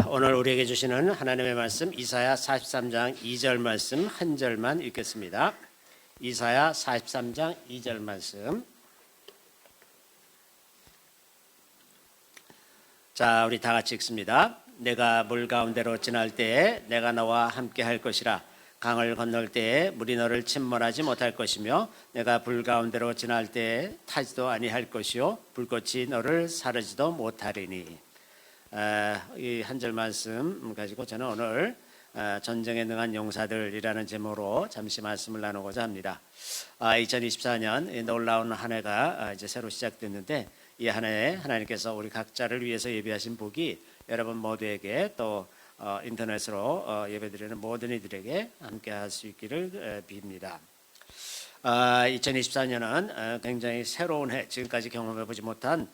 오늘 우리에게 주시는 하나님의 말씀 이사야 43장 2절 말씀 한 절만 읽겠습니다. 이사야 43장 2절 말씀. 자, 우리 다 같이 읽습니다. 내가 물 가운데로 지날 때에 내가 너와 함께 할 것이라. 강을 건널 때에 물이 너를 침몰하지 못할 것이며 내가 불 가운데로 지날 때에 타지도 아니할 것이요 불꽃이 너를 사르지도 못하리니. 이 한 절 말씀 가지고 저는 오늘 전쟁에 능한 용사들이라는 제목으로 잠시 말씀을 나누고자 합니다. 2024년 놀라운 한 해가 이제 새로 시작됐는데 이 한 해에 하나님께서 우리 각자를 위해서 예비하신 복이 여러분 모두에게 또 인터넷으로 예배드리는 모든 이들에게 함께할 수 있기를 빕니다. 2024년은 굉장히 새로운 해, 지금까지 경험해보지 못한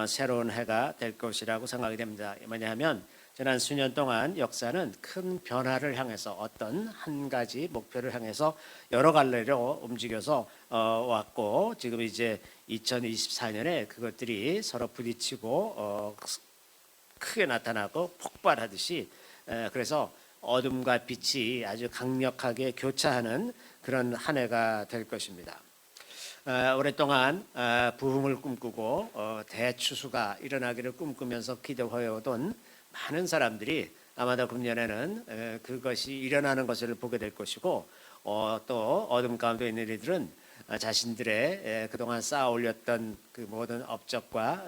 새로운 해가 될 것이라고 생각이 됩니다. 뭐냐면 지난 수년 동안 역사는 큰 변화를 향해서 어떤 한 가지 목표를 향해서 여러 갈래로 움직여서 왔고 지금 이제 2024년에 그것들이 서로 부딪히고 크게 나타나고 폭발하듯이 그래서 어둠과 빛이 아주 강력하게 교차하는 그런 한 해가 될 것입니다. 오랫동안 부흥을 꿈꾸고 대추수가 일어나기를 꿈꾸면서 기도해오던 많은 사람들이 아마도 금년에는 그것이 일어나는 것을 보게 될 것이고 또 어둠 가운데 있는 이들은 자신들의 그동안 쌓아 올렸던 그 모든 업적과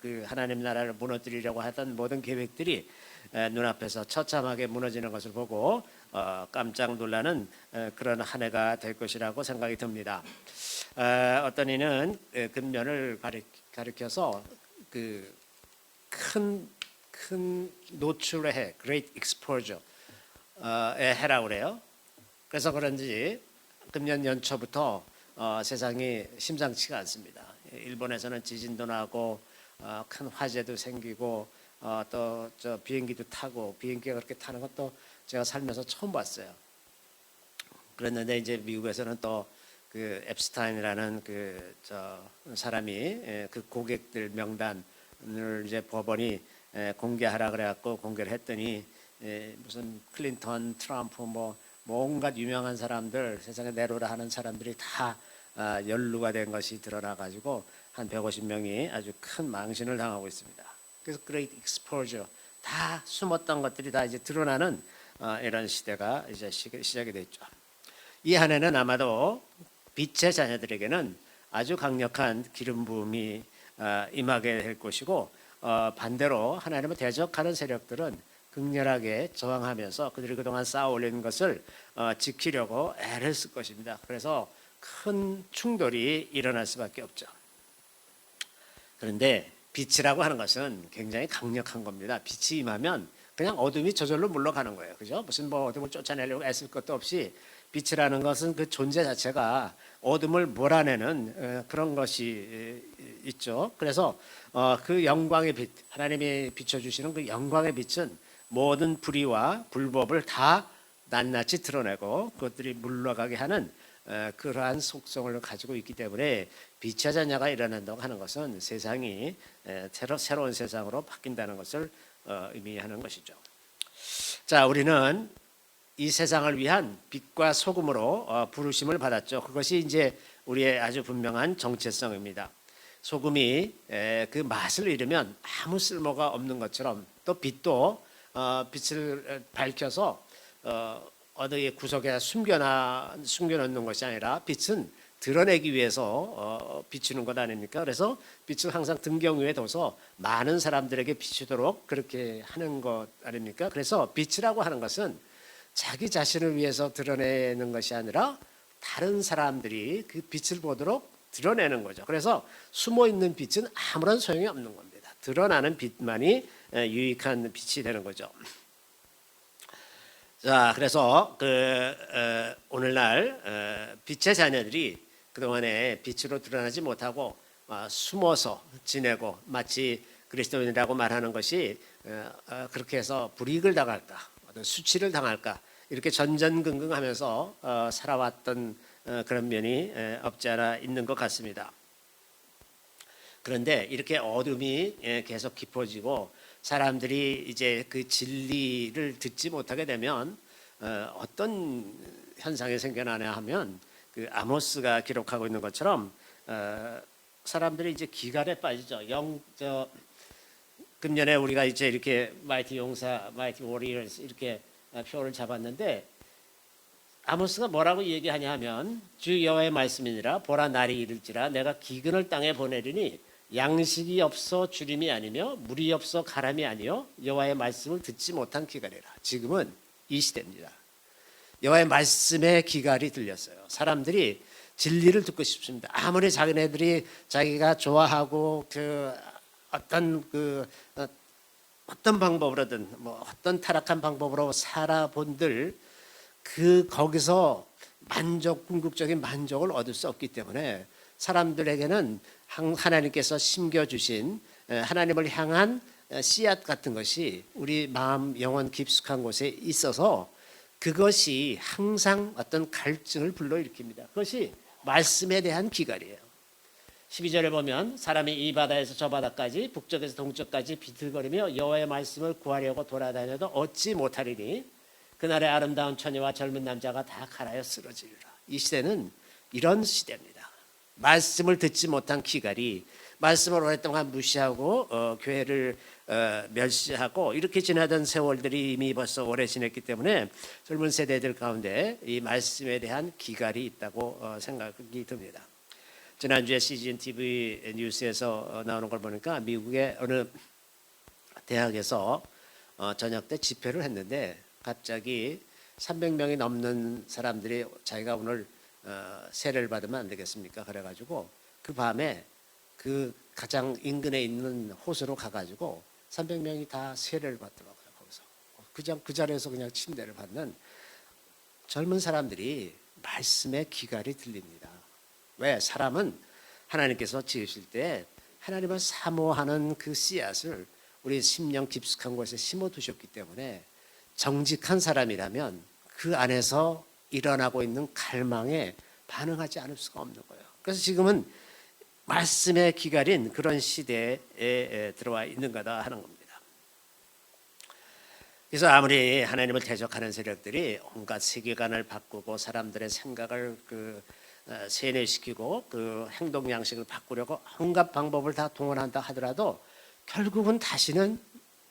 그 하나님 나라를 무너뜨리려고 하던 모든 계획들이 눈앞에서 처참하게 무너지는 것을 보고 깜짝 놀라는 그런 한 해가 될 것이라고 생각이 듭니다. 어떤 이는 근면을 가리켜서 그 큰 노출의 해, Great Exposure의 해라고 그래요. 그래서 그런지 금년 연초부터 세상이 심상치가 않습니다. 일본에서는 지진도 나고 큰 화재도 생기고 또 저 비행기도 타고 비행기가 그렇게 타는 것도 제가 살면서 처음 봤어요. 그랬는데 이제 미국에서는 또 그 앱스타인이라는 그 저 사람이 그 고객들 명단을 이제 법원이 공개하라 그래갖고 공개를 했더니 무슨 클린턴, 트럼프 뭐 온갖 유명한 사람들 세상에 내로라 하는 사람들이 다 연루가 된 것이 드러나가지고 한 150명이 아주 큰 망신을 당하고 있습니다. 그래서 Great Exposure 다 숨었던 것들이 다 이제 드러나는 이런 시대가 이제 시작이 됐죠. 이 한 해는 아마도 빛의 자녀들에게는 아주 강력한 기름 부음이 임하게 될 것이고 반대로 하나님을 대적하는 세력들은 극렬하게 저항하면서 그들이 그동안 쌓아 올린 것을 지키려고 애를 쓸 것입니다. 그래서 큰 충돌이 일어날 수밖에 없죠. 그런데 빛이라고 하는 것은 굉장히 강력한 겁니다. 빛이 임하면 그냥 어둠이 저절로 물러가는 거예요. 그죠? 무슨 뭐 어둠을 쫓아내려고 애쓸 것도 없이 빛이라는 것은 그 존재 자체가 어둠을 몰아내는 그런 것이 있죠. 그래서 그 영광의 빛, 하나님이 비춰주시는 그 영광의 빛은 모든 불의와 불법을 다 낱낱이 드러내고 그것들이 물러가게 하는 그러한 속성을 가지고 있기 때문에 빛의 자녀가 일어난다고 하는 것은 세상이 새로운 세상으로 바뀐다는 것을 의미하는 것이죠. 자, 우리는 이 세상을 위한 빛과 소금으로 부르심을 받았죠. 그것이 이제 우리의 아주 분명한 정체성입니다. 소금이 그 맛을 잃으면 아무 쓸모가 없는 것처럼 또 빛도 빛을 밝혀서 어디에 구석에 숨겨놓는 것이 아니라 빛은 드러내기 위해서 비추는 것 아닙니까? 그래서 빛을 항상 등경 위에 둬서 많은 사람들에게 비추도록 그렇게 하는 것 아닙니까? 그래서 빛이라고 하는 것은 자기 자신을 위해서 드러내는 것이 아니라 다른 사람들이 그 빛을 보도록 드러내는 거죠. 그래서 숨어있는 빛은 아무런 소용이 없는 겁니다. 드러나는 빛만이 유익한 빛이 되는 거죠. 자, 그래서 오늘날 빛의 자녀들이 그동안에 빛으로 드러나지 못하고 숨어서 지내고 마치 그리스도인이라고 말하는 것이 그렇게 해서 불이익을 당할까 어떤 수치를 당할까 이렇게 전전긍긍하면서 살아왔던 그런 면이 없지 않아 있는 것 같습니다. 그런데 이렇게 어둠이 계속 깊어지고 사람들이 이제 그 진리를 듣지 못하게 되면 어떤 현상이 생겨나냐 하면 그 아모스가 기록하고 있는 것처럼 사람들이 이제 기갈에 빠지죠. 금년에 우리가 이제 이렇게 마이티 용사, 마이티 워리어스 이렇게 표를 잡았는데 아모스가 뭐라고 얘기하냐 하면 주 여호와의 말씀이니라 보라 날이 이를지라 내가 기근을 땅에 보내리니 양식이 없어 주림이 아니며 물이 없어 가람이 아니요 여호와의 말씀을 듣지 못한 기갈이라. 지금은 이 시대입니다. 여호와의 말씀에 기갈이 들렸어요. 사람들이 진리를 듣고 싶습니다. 아무리 자기네들이 자기가 좋아하고 어떤 방법으로든 뭐 어떤 타락한 방법으로 살아본들 거기서 궁극적인 만족을 얻을 수 없기 때문에 사람들에게는 하나님께서 심겨주신 하나님을 향한 씨앗 같은 것이 우리 마음 영혼 깊숙한 곳에 있어서 그것이 항상 어떤 갈증을 불러일으킵니다. 그것이 말씀에 대한 기갈이에요. 12절에 보면 사람이 이 바다에서 저 바다까지 북쪽에서 동쪽까지 비틀거리며 여호와의 말씀을 구하려고 돌아다녀도 얻지 못하리니 그날의 아름다운 처녀와 젊은 남자가 다 갈아여 쓰러지리라. 이 시대는 이런 시대입니다. 말씀을 듣지 못한 기갈이 말씀을 오랫동안 무시하고 교회를 멸시하고 이렇게 지나던 세월들이 이미 벌써 오래 지냈기 때문에 젊은 세대들 가운데 이 말씀에 대한 기갈이 있다고 생각이 듭니다. 지난주에 CGN TV 뉴스에서 나오는 걸 보니까 미국의 어느 대학에서 저녁 때 집회를 했는데 갑자기 300명이 넘는 사람들이 자기가 오늘 세례를 받으면 안 되겠습니까? 그래가지고 그 밤에 그 가장 인근에 있는 호수로 가가지고 300명이 다 세례를 받더라고요. 거기서 그 자리에서 그냥 침대를 받는 젊은 사람들이 말씀의 기갈이 들립니다. 왜? 사람은 하나님께서 지으실 때 하나님을 사모하는 그 씨앗을 우리 심령 깊숙한 곳에 심어 두셨기 때문에 정직한 사람이라면 그 안에서 일어나고 있는 갈망에 반응하지 않을 수가 없는 거예요. 그래서 지금은 말씀의 기갈인 그런 시대에 들어와 있는 거다 하는 겁니다. 그래서 아무리 하나님을 대적하는 세력들이 온갖 세계관을 바꾸고 사람들의 생각을 세뇌시키고 그 행동 양식을 바꾸려고 온갖 방법을 다 동원한다 하더라도 결국은 다시는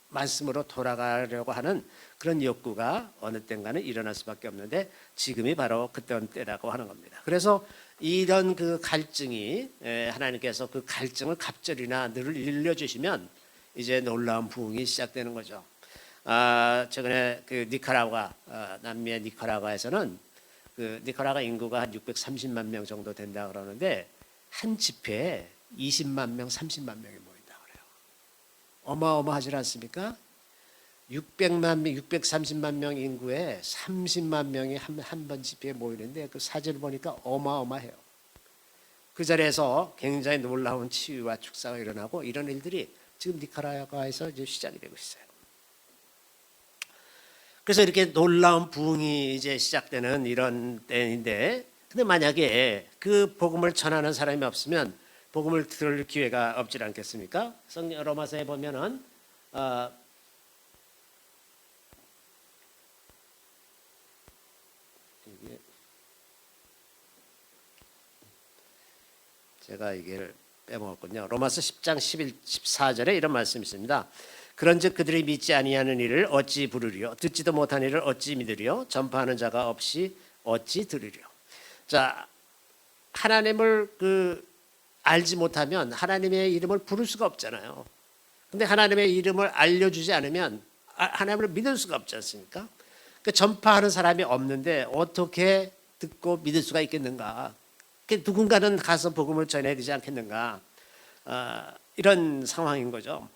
말씀으로 돌아가려고 하는 그런 욕구가 어느 때인가는 일어날 수밖에 없는데 지금이 바로 그때는 때라고 하는 겁니다. 그래서 이런 그 갈증이 하나님께서 그 갈증을 갑절이나 늘 일려주시면 이제 놀라운 부흥이 시작되는 거죠. 최근에 그 니카라과 남미의 니카라과에서는 그 니카라과 인구가 한 630만 명 정도 된다 그러는데 한 집회에 20만 명, 30만 명이 모인다 그래요. 어마어마하지 않습니까? 600만 명, 630만 명 인구에 30만 명이 한 번 집회에 모이는데 그 사진을 보니까 어마어마해요. 그 자리에서 굉장히 놀라운 치유와 축사가 일어나고 이런 일들이 지금 니카라과에서 이제 시작이 되고 있어요. 그래서 이렇게 놀라운 부흥이 이제 시작되는 이런 때인데, 근데 만약에 그 복음을 전하는 사람이 없으면 복음을 들을 기회가 없지 않겠습니까? 성경 로마서에 보면은 제가 이게 빼먹었군요. 로마서 10장 11, 14절에 이런 말씀이 있습니다. 그런즉 그들이 믿지 아니하는 일을 어찌 부르리요? 듣지도 못한 일을 어찌 믿으리요? 전파하는 자가 없이 어찌 들으리요? 자, 하나님을 알지 못하면 하나님의 이름을 부를 수가 없잖아요. 근데 하나님의 이름을 알려주지 않으면 하나님을 믿을 수가 없지 않습니까? 전파하는 사람이 없는데 어떻게 듣고 믿을 수가 있겠는가? 누군가는 가서 복음을 전해야 되지 않겠는가? 이런 상황인 거죠.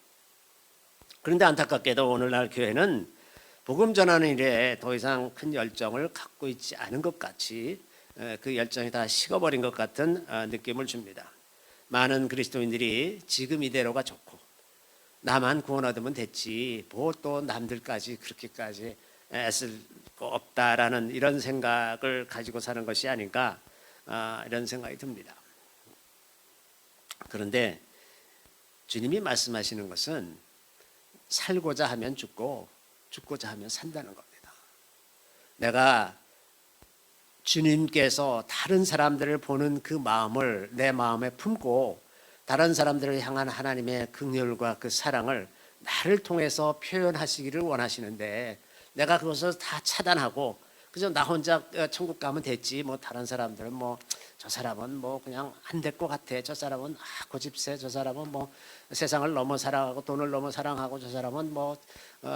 그런데 안타깝게도 오늘날 교회는 복음 전하는 일에 더 이상 큰 열정을 갖고 있지 않은 것 같이 그 열정이 다 식어버린 것 같은 느낌을 줍니다. 많은 그리스도인들이 지금 이대로가 좋고 나만 구원 얻으면 됐지 뭐 또 남들까지 그렇게까지 애쓸 거 없다라는 이런 생각을 가지고 사는 것이 아닌가 이런 생각이 듭니다. 그런데 주님이 말씀하시는 것은 살고자 하면 죽고 죽고자 하면 산다는 겁니다. 내가 주님께서 다른 사람들을 보는 그 마음을 내 마음에 품고 다른 사람들을 향한 하나님의 긍휼과 그 사랑을 나를 통해서 표현하시기를 원하시는데 내가 그것을 다 차단하고 그저 나 혼자 천국 가면 됐지 뭐 다른 사람들은 뭐 저 사람은 뭐 그냥 안 될 것 같아 저 사람은 고집세 저 사람은 뭐 세상을 너무 사랑하고 돈을 너무 사랑하고 저 사람은 뭐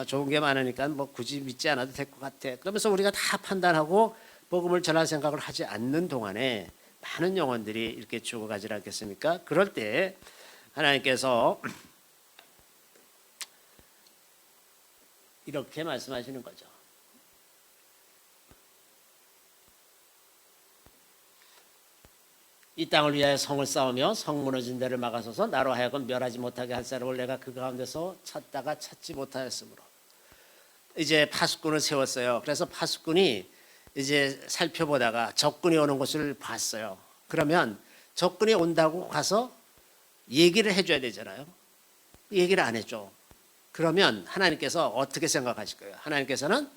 좋은 게 많으니까 뭐 굳이 믿지 않아도 될 것 같아 그러면서 우리가 다 판단하고 복음을 전할 생각을 하지 않는 동안에 많은 영혼들이 이렇게 죽어가지 않겠습니까? 그럴 때 하나님께서 이렇게 말씀하시는 거죠. 이 땅을 위하여 성을 쌓으며 성 무너진 데를 막아서서 나로 하여금 멸하지 못하게 할 사람을 내가 그 가운데서 찾다가 찾지 못하였으므로 이제 파수꾼을 세웠어요. 그래서 파수꾼이 이제 살펴보다가 적군이 오는 것을 봤어요. 그러면 적군이 온다고 가서 얘기를 해줘야 되잖아요. 얘기를 안 해줘. 그러면 하나님께서 어떻게 생각하실 거예요? 하나님께서는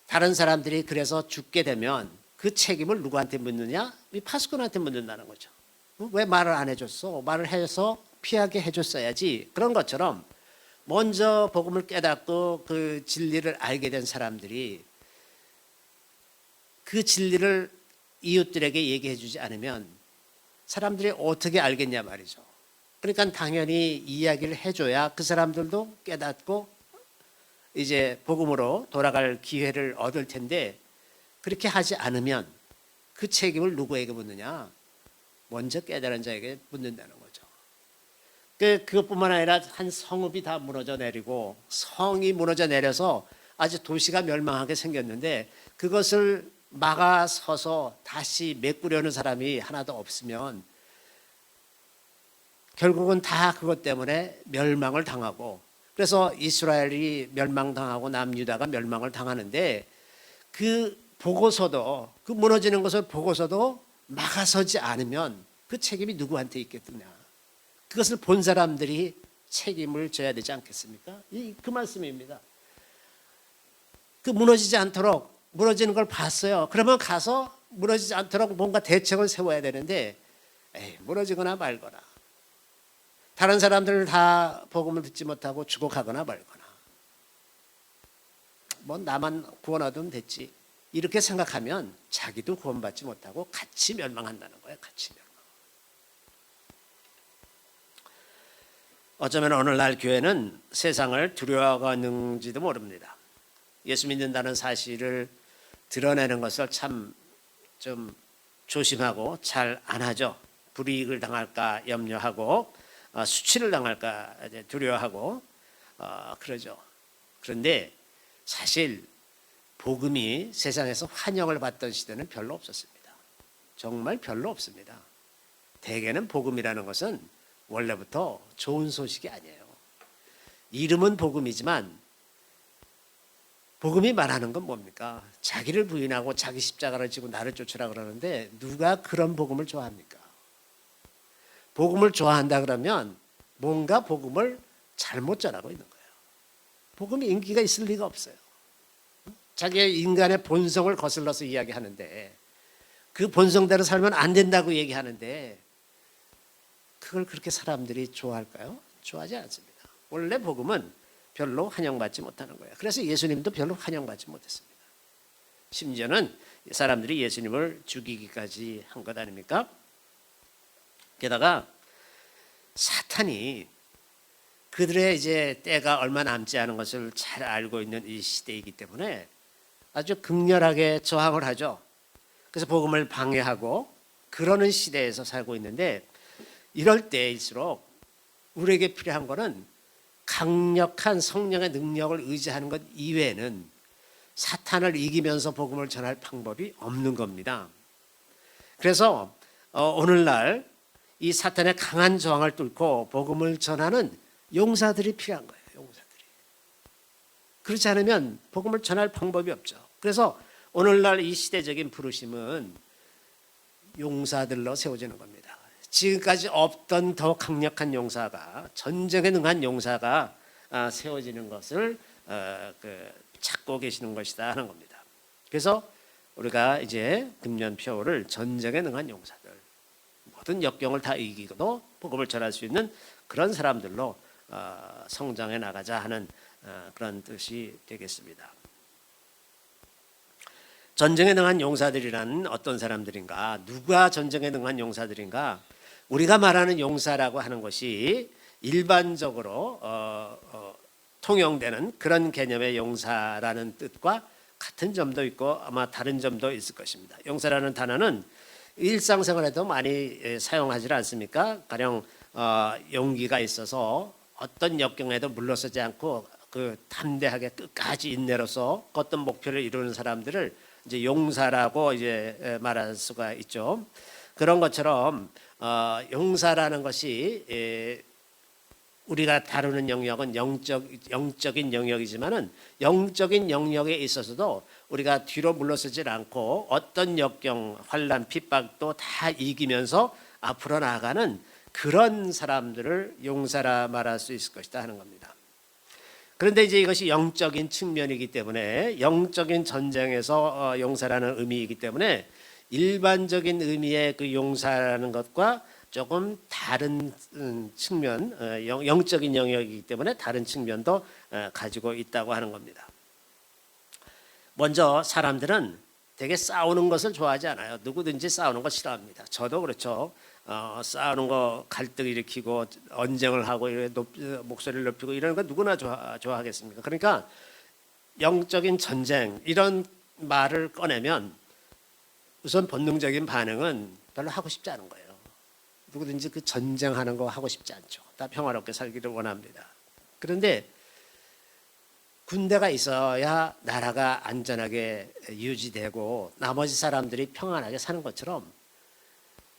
다른 사람들이 그래서 죽게 되면 그 책임을 누구한테 묻느냐? 이 파수꾼한테 묻는다는 거죠. 왜 말을 안 해줬어? 말을 해서 피하게 해줬어야지. 그런 것처럼 먼저 복음을 깨닫고 그 진리를 알게 된 사람들이 그 진리를 이웃들에게 얘기해 주지 않으면 사람들이 어떻게 알겠냐 말이죠. 그러니까 당연히 이야기를 해줘야 그 사람들도 깨닫고 이제 복음으로 돌아갈 기회를 얻을 텐데 그렇게 하지 않으면 그 책임을 누구에게 묻느냐? 먼저 깨달은 자에게 묻는다는 거죠. 그것뿐만 아니라 한 성읍이 다 무너져 내리고 성이 무너져 내려서 아주 도시가 멸망하게 생겼는데 그것을 막아서서 다시 메꾸려는 사람이 하나도 없으면 결국은 다 그것 때문에 멸망을 당하고 그래서 이스라엘이 멸망당하고 남유다가 멸망을 당하는데 그 보고서도 그 무너지는 것을 보고서도 막아서지 않으면 그 책임이 누구한테 있겠느냐. 그것을 본 사람들이 책임을 져야 되지 않겠습니까? 그 말씀입니다. 그 무너지지 않도록 무너지는 걸 봤어요. 그러면 가서 무너지지 않도록 뭔가 대책을 세워야 되는데 무너지거나 말거나 다른 사람들 다 복음을 듣지 못하고 죽어가거나 말거나 뭐 나만 구원 얻으면 됐지 이렇게 생각하면 자기도 구원받지 못하고 같이 멸망한다는 거예요. 같이 멸망. 어쩌면 오늘날 교회는 세상을 두려워하는지도 모릅니다. 예수 믿는다는 사실을 드러내는 것을 참 좀 조심하고 잘 안 하죠. 불이익을 당할까 염려하고 수치를 당할까 두려워하고 그러죠. 그런데 사실 복음이 세상에서 환영을 받던 시대는 별로 없었습니다. 정말 별로 없습니다. 대개는 복음이라는 것은 원래부터 좋은 소식이 아니에요. 이름은 복음이지만 복음이 말하는 건 뭡니까? 자기를 부인하고 자기 십자가를 지고 나를 쫓으라 그러는데 누가 그런 복음을 좋아합니까? 복음을 좋아한다 그러면 뭔가 복음을 잘못 전하고 있는 거예요. 복음이 인기가 있을 리가 없어요. 자기의 인간의 본성을 거슬러서 이야기하는데 그 본성대로 살면 안 된다고 얘기하는데 그걸 그렇게 사람들이 좋아할까요? 좋아하지 않습니다. 원래 복음은 별로 환영받지 못하는 거예요. 그래서 예수님도 별로 환영받지 못했습니다. 심지어는 사람들이 예수님을 죽이기까지 한 것 아닙니까? 게다가 사탄이 그들의 이제 때가 얼마 남지 않은 것을 잘 알고 있는 이 시대이기 때문에 아주 극렬하게 저항을 하죠. 그래서 복음을 방해하고 그러는 시대에서 살고 있는데 이럴 때일수록 우리에게 필요한 것은 강력한 성령의 능력을 의지하는 것 이외에는 사탄을 이기면서 복음을 전할 방법이 없는 겁니다. 그래서 오늘날 이 사탄의 강한 저항을 뚫고 복음을 전하는 용사들이 필요한 거예요. 용사들이. 그렇지 않으면 복음을 전할 방법이 없죠. 그래서 오늘날 이 시대적인 부르심은 용사들로 세워지는 겁니다. 지금까지 없던 더 강력한 용사가, 전쟁에 능한 용사가 세워지는 것을 찾고 계시는 것이다 하는 겁니다. 그래서 우리가 이제 금년표를 전쟁에 능한 용사들, 모든 역경을 다 이기고도 복음을 전할 수 있는 그런 사람들로 성장해 나가자 하는 그런 뜻이 되겠습니다. 전쟁에 능한 용사들이란 어떤 사람들인가? 누가 전쟁에 능한 용사들인가? 우리가 말하는 용사라고 하는 것이 일반적으로 통용되는 그런 개념의 용사라는 뜻과 같은 점도 있고 아마 다른 점도 있을 것입니다. 용사라는 단어는 일상생활에도 많이 사용하지 않습니까? 가령 용기가 있어서 어떤 역경에도 물러서지 않고 그 담대하게 끝까지 인내로서 어떤 목표를 이루는 사람들을 이제 용사라고 이제 말할 수가 있죠. 그런 것처럼 용사라는 것이 우리가 다루는 영역은 영적인 영역이지만은 영적인 영역에 있어서도 우리가 뒤로 물러서지 않고 어떤 역경, 환난, 핍박도 다 이기면서 앞으로 나아가는 그런 사람들을 용사라 말할 수 있을 것이다 하는 겁니다. 그런데 이제 이것이 영적인 측면이기 때문에 영적인 전쟁에서 용사라는 의미이기 때문에 일반적인 의미의 그 용사라는 것과 조금 다른 측면, 영적인 영역이기 때문에 다른 측면도 가지고 있다고 하는 겁니다. 먼저 사람들은 되게 싸우는 것을 좋아하지 않아요. 누구든지 싸우는 거 싫어합니다. 저도 그렇죠. 싸우는 거 갈등 일으키고 언쟁을 하고 목소리를 높이고 이런 거 누구나 좋아하겠습니까? 그러니까 영적인 전쟁 이런 말을 꺼내면 우선 본능적인 반응은 별로 하고 싶지 않은 거예요. 누구든지 그 전쟁하는 거 하고 싶지 않죠. 다 평화롭게 살기를 원합니다. 그런데 군대가 있어야 나라가 안전하게 유지되고 나머지 사람들이 평안하게 사는 것처럼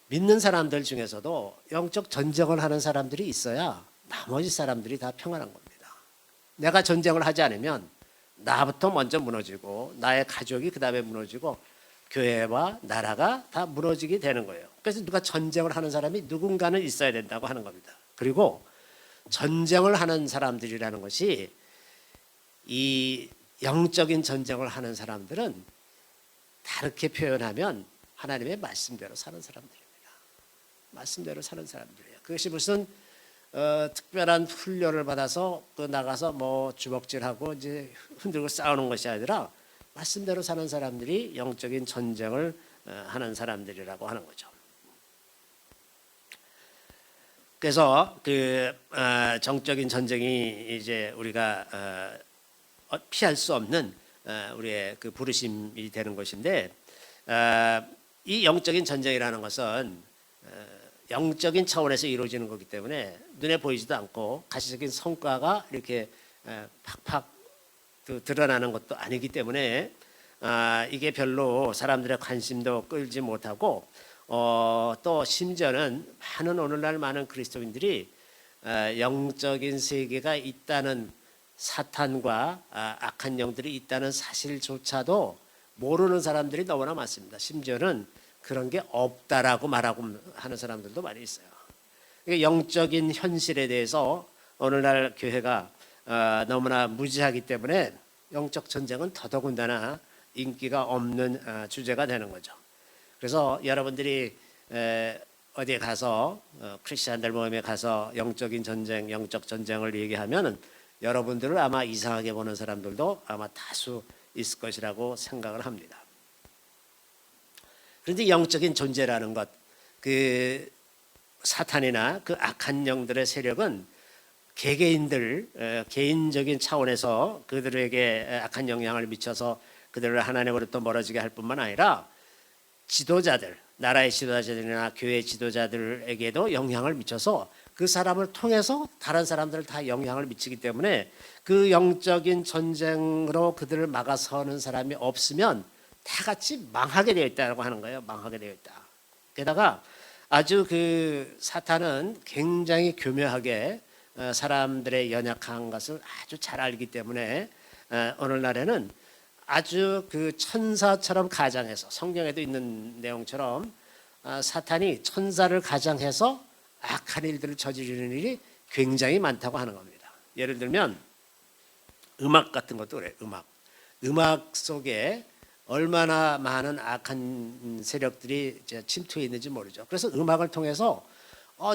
믿는 사람들 중에서도 영적 전쟁을 하는 사람들이 있어야 나머지 사람들이 다 평안한 겁니다. 내가 전쟁을 하지 않으면 나부터 먼저 무너지고 나의 가족이 그 다음에 무너지고 교회와 나라가 다 무너지게 되는 거예요. 그래서 누가 전쟁을 하는 사람이 누군가는 있어야 된다고 하는 겁니다. 그리고 전쟁을 하는 사람들이라는 것이 이 영적인 전쟁을 하는 사람들은 다르게 표현하면 하나님의 말씀대로 사는 사람들입니다. 말씀대로 사는 사람들이에요. 그것이 무슨 특별한 훈련을 받아서 나가서 뭐 주먹질하고 이제 흔들고 싸우는 것이 아니라 말씀대로 사는 사람들이 영적인 전쟁을 하는 사람들이라고 하는 거죠. 그래서 그 정적인 전쟁이 이제 우리가 피할 수 없는 우리의 그 부르심이 되는 것인데 이 영적인 전쟁이라는 것은 영적인 차원에서 이루어지는 거기 때문에 눈에 보이지도 않고 가시적인 성과가 이렇게 팍팍 드러나는 것도 아니기 때문에 이게 별로 사람들의 관심도 끌지 못하고 또 심지어는 오늘날 많은 그리스도인들이 영적인 세계가 있다는 사탄과 악한 영들이 있다는 사실조차도 모르는 사람들이 너무나 많습니다. 심지어는 그런 게 없다라고 말하고 하는 사람들도 많이 있어요. 그러니까 영적인 현실에 대해서 오늘날 교회가 너무나 무지하기 때문에 영적 전쟁은 더더군다나 인기가 없는 주제가 되는 거죠. 그래서 여러분들이 어디에 가서 크리스천들 모임에 가서 영적인 전쟁, 영적 전쟁을 얘기하면은 여러분들을 아마 이상하게 보는 사람들도 아마 다수 있을 것이라고 생각을 합니다. 그런데 영적인 존재라는 것, 그 사탄이나 그 악한 영들의 세력은 개개인들 개인적인 차원에서 그들에게 악한 영향을 미쳐서 그들을 하나님으로부터 멀어지게 할 뿐만 아니라 지도자들, 나라의 지도자들이나 교회 지도자들에게도 영향을 미쳐서 그 사람을 통해서 다른 사람들을 다 영향을 미치기 때문에 그 영적인 전쟁으로 그들을 막아서는 사람이 없으면 다 같이 망하게 되어 있다고 하는 거예요. 망하게 되어 있다. 게다가 아주 그 사탄은 굉장히 교묘하게 사람들의 연약한 것을 아주 잘 알기 때문에 오늘날에는 아주 그 천사처럼 가장해서 성경에도 있는 내용처럼 사탄이 천사를 가장해서 악한 일들을 저지르는 일이 굉장히 많다고 하는 겁니다. 예를 들면 음악 같은 것도 그래요. 음악 속에 얼마나 많은 악한 세력들이 이제 침투해 있는지 모르죠. 그래서 음악을 통해서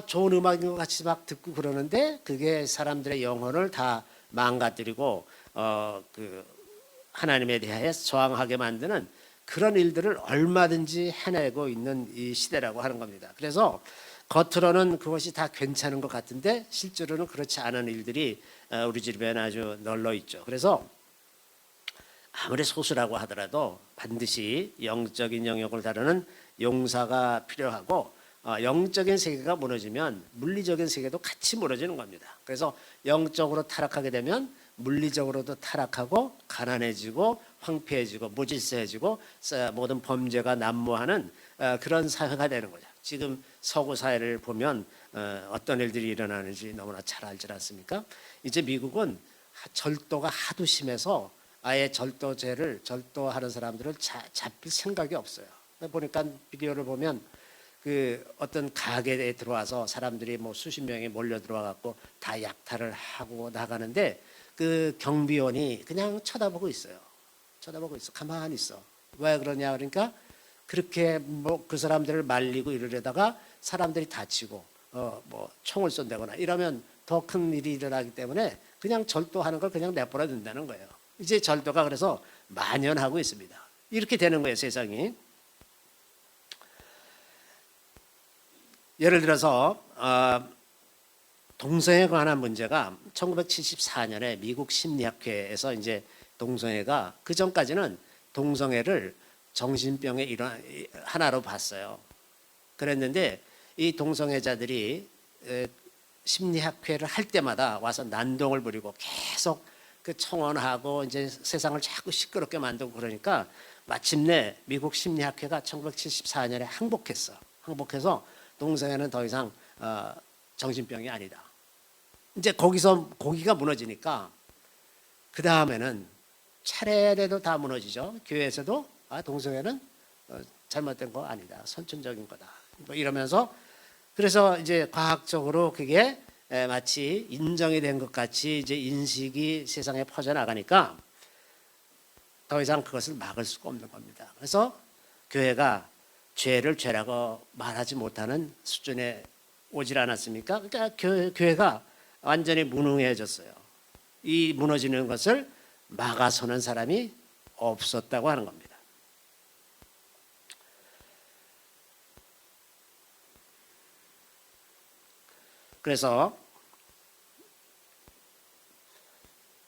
좋은 음악인 것 같이 막 듣고 그러는데 그게 사람들의 영혼을 다 망가뜨리고 그 하나님에 대하여 저항하게 만드는 그런 일들을 얼마든지 해내고 있는 이 시대라고 하는 겁니다. 그래서 겉으로는 그것이 다 괜찮은 것 같은데 실제로는 그렇지 않은 일들이 우리 주변에 아주 널려 있죠. 그래서 아무리 소수라고 하더라도 반드시 영적인 영역을 다루는 용사가 필요하고 영적인 세계가 무너지면 물리적인 세계도 같이 무너지는 겁니다. 그래서 영적으로 타락하게 되면 물리적으로도 타락하고 가난해지고 황폐해지고 무질서해지고 모든 범죄가 난무하는 그런 사회가 되는 거죠. 지금 서구 사회를 보면 어떤 일들이 일어나는지 너무나 잘 알지 않습니까? 이제 미국은 절도가 하도 심해서 아예 절도하는 사람들을 잡힐 생각이 없어요. 보니까 비디오를 보면 그 어떤 가게에 들어와서 사람들이 뭐 수십 명이 몰려 들어와 갖고 다 약탈을 하고 나가는데 그 경비원이 그냥 쳐다보고 있어요. 가만히 있어. 왜 그러냐 그러니까 그렇게 뭐 그 사람들을 말리고 이러려다가 사람들이 다치고 뭐 총을 쏜다거나 이러면 더 큰 일이 일어나기 때문에 그냥 절도하는 걸 그냥 내버려 둔다는 거예요. 이제 절도가 그래서 만연하고 있습니다. 이렇게 되는 거예요, 세상이. 예를 들어서 동성애에 관한 문제가 1974년에 미국 심리학회에서 이제 동성애가 그 전까지는 동성애를 정신병의 일환 하나로 봤어요. 그랬는데 이 동성애자들이 심리학회를 할 때마다 와서 난동을 부리고 계속 그 청원하고 이제 세상을 자꾸 시끄럽게 만들고 그러니까 마침내 미국 심리학회가 1974년에 항복해서 동성애는 더 이상 정신병이 아니다. 이제 거기서 고기가 무너지니까 그 다음에는 차례례도 다 무너지죠. 교회에서도 동성애는 잘못된 거 아니다. 선천적인 거다. 뭐 이러면서 그래서 이제 과학적으로 그게 마치 인정이 된 것 같이 이제 인식이 세상에 퍼져나가니까 더 이상 그것을 막을 수가 없는 겁니다. 그래서 교회가 죄를 죄라고 말하지 못하는 수준에 오질 않았습니까? 그러니까 교회가 완전히 무능해졌어요. 이 무너지는 것을 막아서는 사람이 없었다고 하는 겁니다. 그래서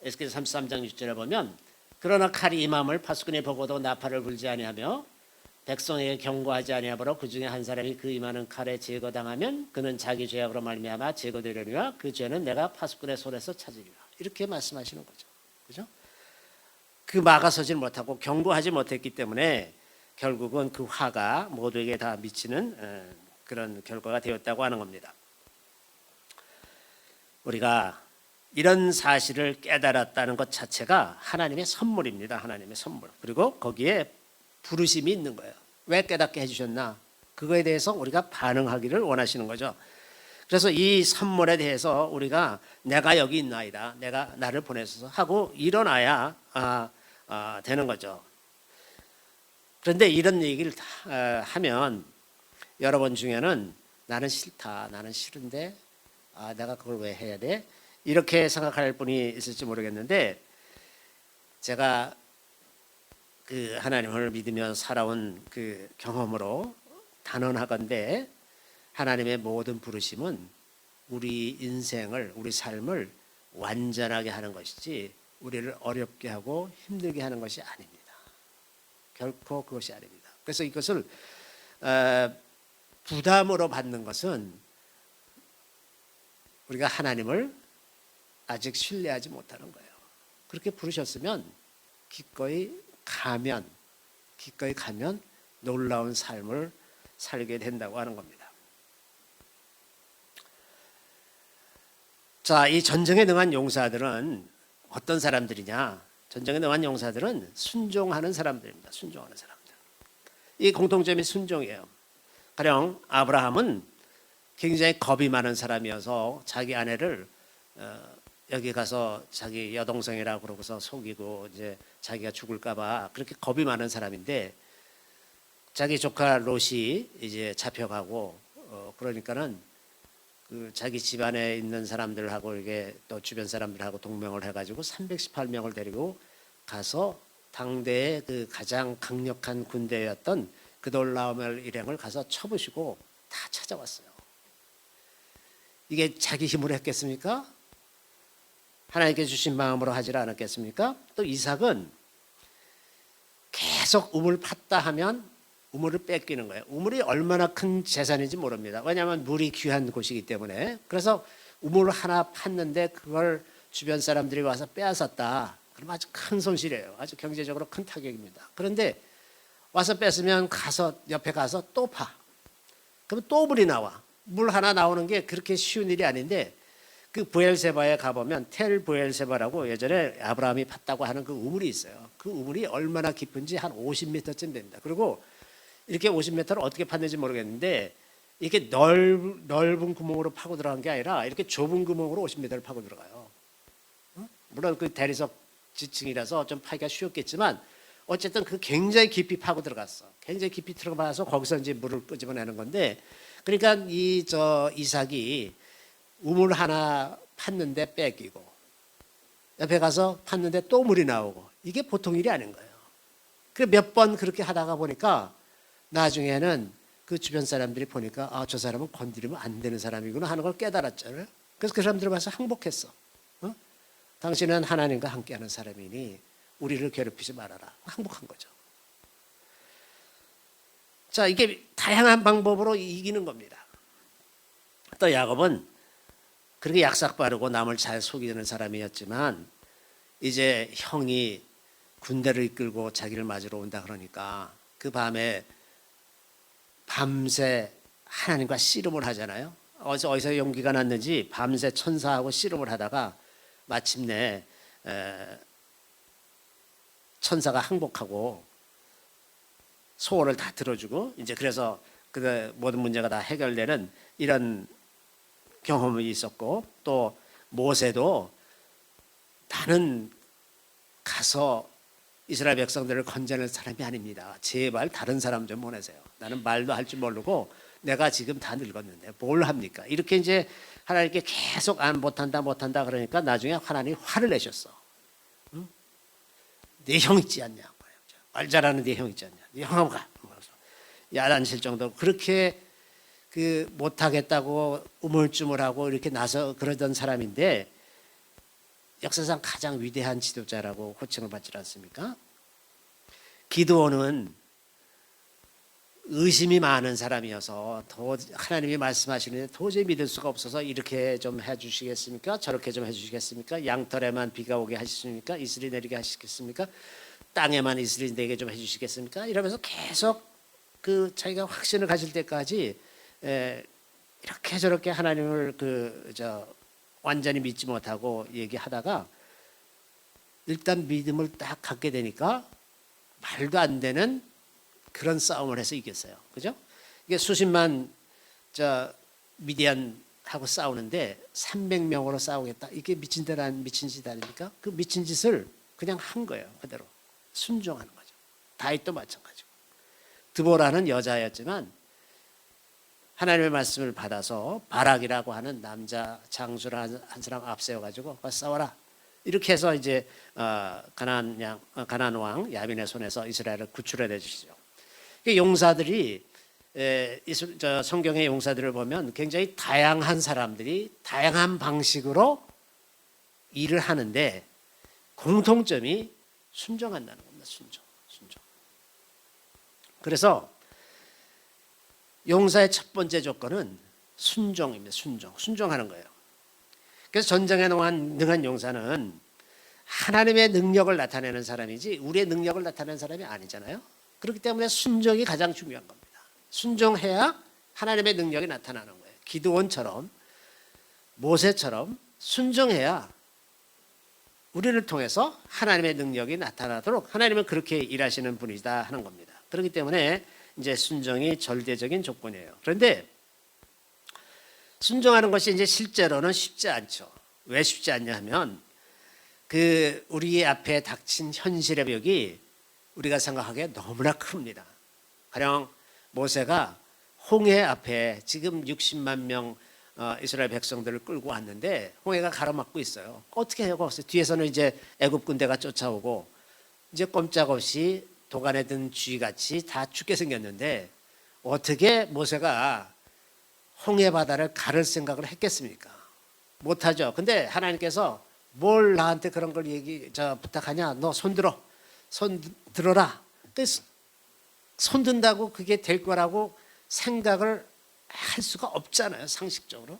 에스겔 33장 6절에 보면 그러나 칼이 임함을 파수꾼이 보고도 나팔을 불지 아니하며 백성에게 경고하지 아니하므로 그 중에 한 사람이 그 임하는 칼에 제거당하면 그는 자기 죄악으로 말미암아 제거되려니와 그 죄는 내가 파수꾼의 손에서 찾으리라. 이렇게 말씀하시는 거죠. 그죠? 그 막아서지 못하고 경고하지 못했기 때문에 결국은 그 화가 모두에게 다 미치는 그런 결과가 되었다고 하는 겁니다. 우리가 이런 사실을 깨달았다는 것 자체가 하나님의 선물입니다. 하나님의 선물. 그리고 거기에 부르심이 있는 거예요. 왜 깨닫게 해주셨나? 그거에 대해서 우리가 반응하기를 원하시는 거죠. 그래서 이 선물에 대해서 우리가 내가 여기 있나이다. 내가 나를 보내셔서 하고 일어나야 되는 거죠. 그런데 이런 얘기를 하면 여러분 중에는 나는 싫다. 나는 싫은데 내가 그걸 왜 해야 돼? 이렇게 생각할 분이 있을지 모르겠는데 제가 그 하나님을 믿으며 살아온 그 경험으로 단언하건대 하나님의 모든 부르심은 우리 인생을 우리 삶을 완전하게 하는 것이지 우리를 어렵게 하고 힘들게 하는 것이 아닙니다. 결코 그것이 아닙니다. 그래서 이것을 부담으로 받는 것은 우리가 하나님을 아직 신뢰하지 못하는 거예요. 그렇게 부르셨으면 기꺼이 가면 놀라운 삶을 살게 된다고 하는 겁니다. 자, 이 전쟁에 능한 용사들은 어떤 사람들이냐? 전쟁에 능한 용사들은 순종하는 사람들입니다. 순종하는 사람들. 이 공통점이 순종이에요. 가령 아브라함은 굉장히 겁이 많은 사람이어서 자기 아내를 여기 가서 자기 여동생이라고 그러고서 속이고 이제 자기가 죽을까봐 그렇게 겁이 많은 사람인데 자기 조카 롯이 이제 잡혀가고 그러니까는 그 자기 집안에 있는 사람들하고 이게 또 주변 사람들하고 동맹을 해가지고 318명을 데리고 가서 당대의 그 가장 강력한 군대였던 그돌라오멜 일행을 가서 쳐부시고 다 찾아왔어요. 이게 자기 힘으로 했겠습니까? 하나님께 주신 마음으로 하지 않았겠습니까? 또 이삭은 계속 우물 팠다 하면 우물을 뺏기는 거예요. 우물이 얼마나 큰 재산인지 모릅니다. 왜냐하면 물이 귀한 곳이기 때문에. 그래서 우물 하나 팠는데 그걸 주변 사람들이 와서 빼앗았다. 그럼 아주 큰 손실이에요. 아주 경제적으로 큰 타격입니다. 그런데 와서 뺏으면 가서 옆에 가서 또 파. 그럼 또 물이 나와. 물 하나 나오는 게 그렇게 쉬운 일이 아닌데 그 브엘세바에 가보면 텔 브엘세바라고 예전에 아브라함이 팠다고 하는 그 우물이 있어요. 그 우물이 얼마나 깊은지 한 50m쯤 됩니다. 그리고 이렇게 50m를 어떻게 팠는지 모르겠는데 이렇게 넓은 구멍으로 파고 들어간 게 아니라 이렇게 좁은 구멍으로 50m를 파고 들어가요. 물론 그 대리석 지층이라서 좀 파기가 쉬웠겠지만 어쨌든 그 굉장히 깊이 파고 들어갔어. 굉장히 깊이 들어가서 거기서 이제 물을 끄집어내는 건데 그러니까 이삭이 우물 하나 팠는데 뺏기고 옆에 가서 팠는데 또 물이 나오고 이게 보통 일이 아닌 거예요. 그 몇 번 그렇게 하다가 보니까 나중에는 그 주변 사람들이 보니까 아, 저 사람은 건드리면 안 되는 사람이구나 하는 걸 깨달았잖아요. 그래서 그 사람들을 봐서 항복했어. 당신은 하나님과 함께하는 사람이니 우리를 괴롭히지 말아라. 항복한 거죠. 자, 이게 다양한 방법으로 이기는 겁니다. 또 야곱은 그렇게 약삭 빠르고 남을 잘 속이는 사람이었지만 이제 형이 군대를 이끌고 자기를 맞으러 온다 그러니까 그 밤에 밤새 하나님과 씨름을 하잖아요. 어디서 용기가 났는지 밤새 천사하고 씨름을 하다가 마침내 천사가 항복하고 소원을 다 들어주고 이제 그래서 그 모든 문제가 다 해결되는 이런 경험이 있었고 또 모세도 나는 가서 이스라엘 백성들을 건져낼 사람이 아닙니다. 제발 다른 사람 좀 보내세요. 나는 말도 할 줄 모르고 내가 지금 다 늙었는데 뭘 합니까? 이렇게 이제 하나님께 계속 못한다 그러니까 나중에 하나님이 화를 내셨어. 응? 내 형 있지 않냐? 말 잘하는 네 형 있지 않냐? 네 형하고 가. 야단칠 정도로 그렇게 그 못하겠다고 우물쭈물하고 이렇게 나서 그러던 사람인데 역사상 가장 위대한 지도자라고 호칭을 받지 않습니까? 기드온은 의심이 많은 사람이어서 하나님이 말씀하시는데 도저히 믿을 수가 없어서 이렇게 좀 해주시겠습니까? 저렇게 좀 해주시겠습니까? 양털에만 비가 오게 하시겠습니까? 이슬이 내리게 하시겠습니까? 땅에만 이슬이 내게 좀 해주시겠습니까? 이러면서 계속 그 자기가 확신을 가질 때까지 이렇게 저렇게 하나님을 완전히 믿지 못하고 얘기하다가 일단 믿음을 딱 갖게 되니까 말도 안 되는 그런 싸움을 해서 이겼어요. 그죠? 이게 수십만 미디안하고 싸우는데 300명으로 싸우겠다. 이게 미친 짓 아닙니까? 그 미친 짓을 그냥 한 거예요. 그대로 순종하는 거죠. 다윗도 마찬가지고. 드보라는 여자였지만 하나님의 말씀을 받아서 바락이라고 하는 남자 장수를 한 사람 앞세워가지고 싸워라. 이렇게 해서 이제 가나안 왕 야빈의 손에서 이스라엘을 구출해 내주시죠. 용사들이 성경의 용사들을 보면 굉장히 다양한 사람들이 다양한 방식으로 일을 하는데 공통점이 순종한다는 겁니다. 순종. 그래서 용사의 첫 번째 조건은 순종입니다. 순종하는 거예요. 그래서 전쟁에 능한 용사는 하나님의 능력을 나타내는 사람이지 우리의 능력을 나타내는 사람이 아니잖아요. 그렇기 때문에 순종이 가장 중요한 겁니다. 순종해야 하나님의 능력이 나타나는 거예요. 기드온처럼 모세처럼 순종해야 우리를 통해서 하나님의 능력이 나타나도록 하나님은 그렇게 일하시는 분이다 하는 겁니다. 그렇기 때문에 이제 순종이 절대적인 조건이에요. 그런데 순종하는 것이 이제 실제로는 쉽지 않죠. 왜 쉽지 않냐 하면 그 우리 앞에 닥친 현실의 벽이 우리가 생각하기에 너무나 큽니다. 가령 모세가 홍해 앞에 지금 60만 명 이스라엘 백성들을 끌고 왔는데 홍해가 가로막고 있어요. 어떻게 해요? 뒤에서는 이제 애굽 군대가 쫓아오고 이제 꼼짝없이 도간에 든 쥐같이 다 죽게 생겼는데 어떻게 모세가 홍해 바다를 가를 생각을 했겠습니까? 못하죠. 근데 하나님께서 뭘 나한테 그런 걸 부탁하냐? 너 손 들어. 손 들어라. 손 든다고 그게 될 거라고 생각을 할 수가 없잖아요, 상식적으로.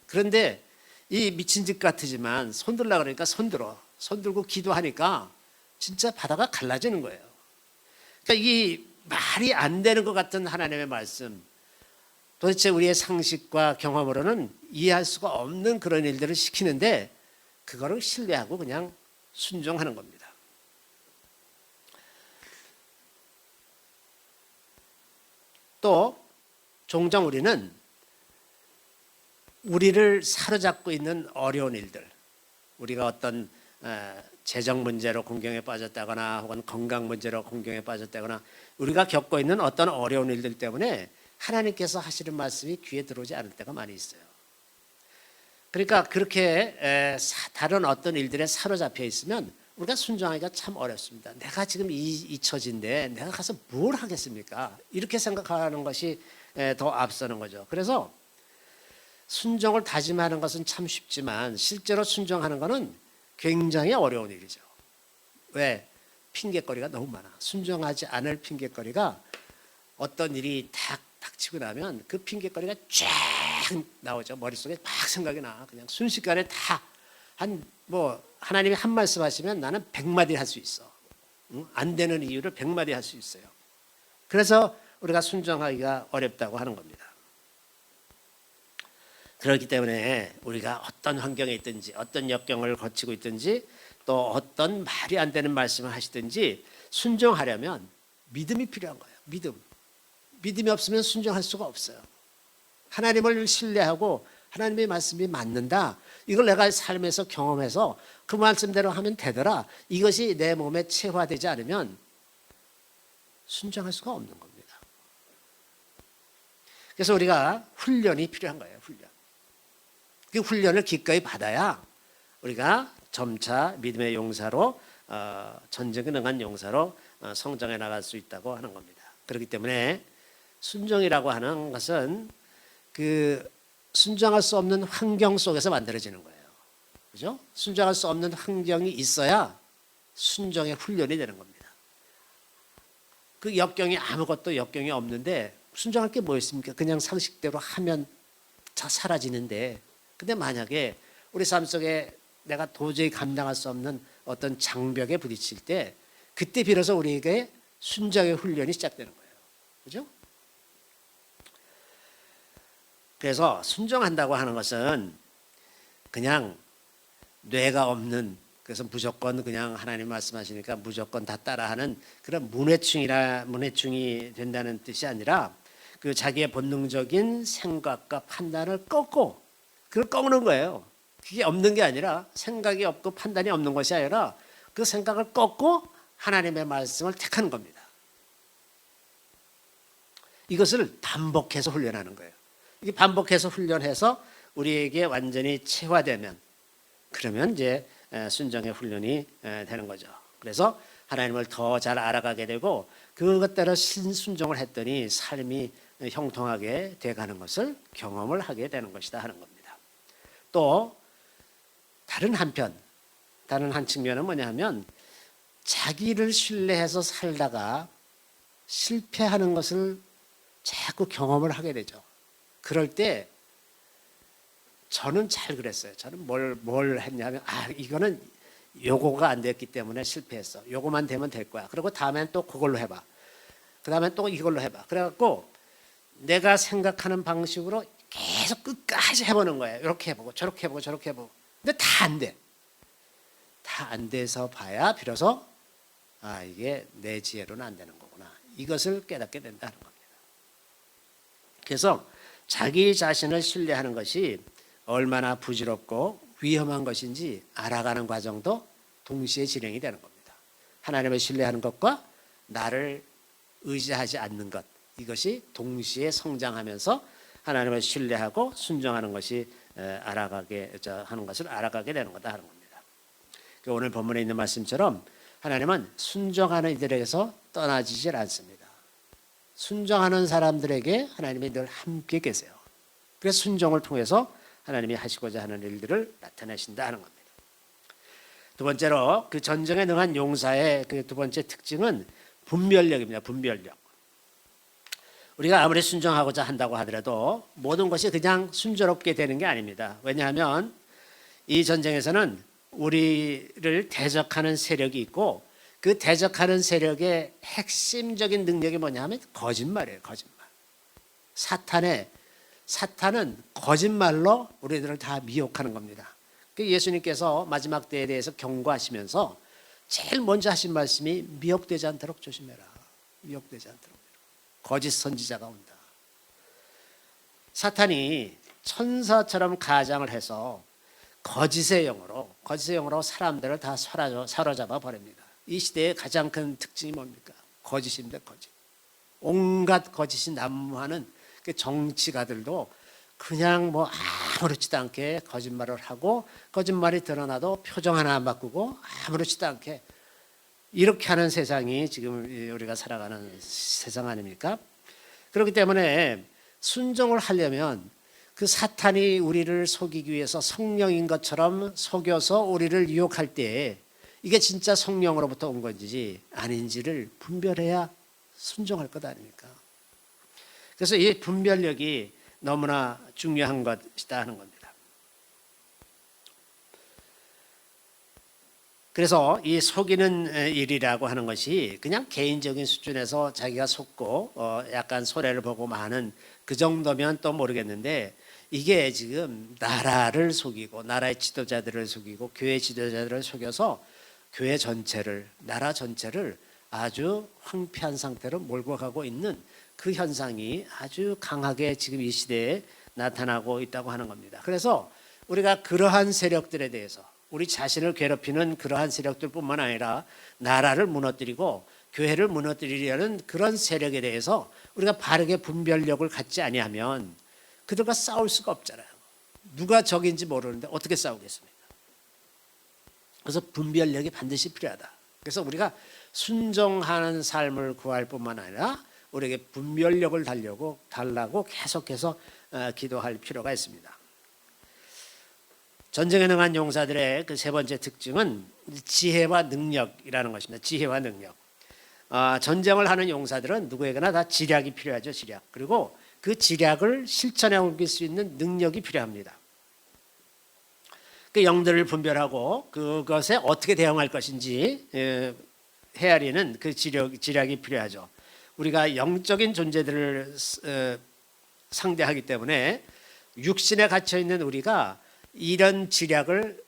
그런데 이 미친 짓 같으지만 손 들라 그러니까 손 들어. 손 들고 기도하니까 진짜 바다가 갈라지는 거예요. 그러니까 이 말이 안 되는 것 같은 하나님의 말씀, 도대체 우리의 상식과 경험으로는 이해할 수가 없는 그런 일들을 시키는데 그거를 신뢰하고 그냥 순종하는 겁니다. 또 종종 우리는 우리를 사로잡고 있는 어려운 일들, 우리가 어떤 재정 문제로 공경에 빠졌다거나 혹은 건강 문제로 공경에 빠졌다거나 우리가 겪고 있는 어떤 어려운 일들 때문에 하나님께서 하시는 말씀이 귀에 들어오지 않을 때가 많이 있어요. 그러니까 그렇게 다른 어떤 일들에 사로잡혀 있으면 우리가 순종하기가 참 어렵습니다. 내가 지금 이 처지인데 내가 가서 뭘 하겠습니까? 이렇게 생각하는 것이 더 앞서는 거죠. 그래서 순종을 다짐하는 것은 참 쉽지만 실제로 순종하는 것은 굉장히 어려운 일이죠. 왜? 핑계거리가 너무 많아. 순종하지 않을 핑계거리가 어떤 일이 탁 닥치고 나면 그 핑계거리가 쫙 나오죠. 머릿속에 막 생각이 나. 그냥 순식간에 다 하나님이 한 말씀 하시면 나는 100마디 할 수 있어. 안 되는 이유를 100마디 할 수 있어요. 그래서 우리가 순종하기가 어렵다고 하는 겁니다. 그렇기 때문에 우리가 어떤 환경에 있든지 어떤 역경을 거치고 있든지 또 어떤 말이 안 되는 말씀을 하시든지 순종하려면 믿음이 필요한 거예요. 믿음이 없으면 순종할 수가 없어요. 하나님을 신뢰하고 하나님의 말씀이 맞는다. 이걸 내가 삶에서 경험해서 그 말씀대로 하면 되더라. 이것이 내 몸에 체화되지 않으면 순종할 수가 없는 겁니다. 그래서 우리가 훈련이 필요한 거예요. 그 훈련을 기꺼이 받아야 우리가 점차 믿음의 용사로 전쟁에 능한 용사로 성장해 나갈 수 있다고 하는 겁니다. 그렇기 때문에 순종이라고 하는 것은 그 순종할 수 없는 환경 속에서 만들어지는 거예요. 그죠? 순종할 수 없는 환경이 있어야 순종의 훈련이 되는 겁니다. 그 아무것도 역경이 없는데 순종할 게 뭐 있습니까? 그냥 상식대로 하면 다 사라지는데, 근데 만약에 우리 삶 속에 내가 도저히 감당할 수 없는 어떤 장벽에 부딪힐 때 그때 비로소 우리에게 순종의 훈련이 시작되는 거예요. 그죠? 그래서 순종한다고 하는 것은 그냥 뇌가 없는, 그래서 무조건 그냥 하나님 말씀하시니까 무조건 다 따라하는 그런 문해충이 된다는 뜻이 아니라 그 자기의 본능적인 생각과 판단을 그걸 꺾는 거예요. 그게 없는 게 아니라 생각이 없고 판단이 없는 것이 아니라 그 생각을 꺾고 하나님의 말씀을 택하는 겁니다. 이것을 반복해서 훈련하는 거예요. 이게 반복해서 훈련해서 우리에게 완전히 체화되면 그러면 이제 순종의 훈련이 되는 거죠. 그래서 하나님을 더 잘 알아가게 되고 그것대로 순종을 했더니 삶이 형통하게 돼가는 것을 경험을 하게 되는 것이다 하는 겁니다. 또 다른 한 측면은 뭐냐 하면 자기를 신뢰해서 살다가 실패하는 것을 자꾸 경험을 하게 되죠. 그럴 때 저는 잘 그랬어요. 저는 뭘 했냐면 이거는 요거가 안 됐기 때문에 실패했어. 요거만 되면 될 거야. 그리고 다음엔 또 그걸로 해봐. 그 다음엔 또 이걸로 해봐. 그래갖고 내가 생각하는 방식으로 계속 끝까지 해보는 거예요. 이렇게 해보고 저렇게 해보고 저렇게 해보고. 근데 다 안 돼. 다 안 돼서 봐야 비로소 이게 내 지혜로는 안 되는 거구나. 이것을 깨닫게 된다는 겁니다. 그래서 자기 자신을 신뢰하는 것이 얼마나 부질없고 위험한 것인지 알아가는 과정도 동시에 진행이 되는 겁니다. 하나님을 신뢰하는 것과 나를 의지하지 않는 것, 이것이 동시에 성장하면서 하나님을 신뢰하고 순종하는 것이 알아가게 하는 것을 알아가게 되는 거다 하는 겁니다. 오늘 본문에 있는 말씀처럼 하나님은 순종하는 이들에게서 떠나지질 않습니다. 순종하는 사람들에게 하나님이 늘 함께 계세요. 그래서 순종을 통해서 하나님이 하시고자 하는 일들을 나타내신다 하는 겁니다. 두 번째로 그 전쟁에 능한 용사의 그 두 번째 특징은 분별력입니다. 분별력. 우리가 아무리 순종하고자 한다고 하더라도 모든 것이 그냥 순조롭게 되는 게 아닙니다. 왜냐하면 이 전쟁에서는 우리를 대적하는 세력이 있고 그 대적하는 세력의 핵심적인 능력이 뭐냐 하면 거짓말이에요. 거짓말. 사탄은 거짓말로 우리들을 다 미혹하는 겁니다. 예수님께서 마지막 때에 대해서 경고하시면서 제일 먼저 하신 말씀이 미혹되지 않도록 조심해라. 미혹되지 않도록. 거짓 선지자가 온다. 사탄이 천사처럼 가장을 해서 거짓의 영으로 사람들을 다 사로잡아 버립니다. 이 시대의 가장 큰 특징이 뭡니까? 거짓입니다. 거짓. 온갖 거짓이 난무하는 그 정치가들도 그냥 뭐 아무렇지도 않게 거짓말을 하고 거짓말이 드러나도 표정 하나 안 바꾸고 아무렇지도 않게 이렇게 하는 세상이 지금 우리가 살아가는 세상 아닙니까? 그렇기 때문에 순종을 하려면 그 사탄이 우리를 속이기 위해서 성령인 것처럼 속여서 우리를 유혹할 때 이게 진짜 성령으로부터 온 건지 아닌지를 분별해야 순종할 것 아닙니까? 그래서 이 분별력이 너무나 중요한 것이다 하는 겁니다. 그래서 이 속이는 일이라고 하는 것이 그냥 개인적인 수준에서 자기가 속고 약간 손해를 보고 마는 그 정도면 또 모르겠는데 이게 지금 나라를 속이고 나라의 지도자들을 속이고 교회 지도자들을 속여서 교회 전체를 나라 전체를 아주 황폐한 상태로 몰고 가고 있는 그 현상이 아주 강하게 지금 이 시대에 나타나고 있다고 하는 겁니다. 그래서 우리가 그러한 세력들에 대해서 우리 자신을 괴롭히는 그러한 세력들뿐만 아니라 나라를 무너뜨리고 교회를 무너뜨리려는 그런 세력에 대해서 우리가 바르게 분별력을 갖지 아니하면 그들과 싸울 수가 없잖아요. 누가 적인지 모르는데 어떻게 싸우겠습니까? 그래서 분별력이 반드시 필요하다. 그래서 우리가 순종하는 삶을 구할 뿐만 아니라 우리에게 분별력을 달라고 계속해서 기도할 필요가 있습니다. 전쟁에 능한 용사들의 그 세 번째 특징은 지혜와 능력이라는 것입니다. 지혜와 능력. 전쟁을 하는 용사들은 누구에게나 다 지략이 필요하죠. 지략. 그리고 그 지략을 실천에 옮길 수 있는 능력이 필요합니다. 그 영들을 분별하고 그것에 어떻게 대응할 것인지 헤아리는 그 지략이 필요하죠. 우리가 영적인 존재들을 상대하기 때문에 육신에 갇혀 있는 우리가 이런 지략을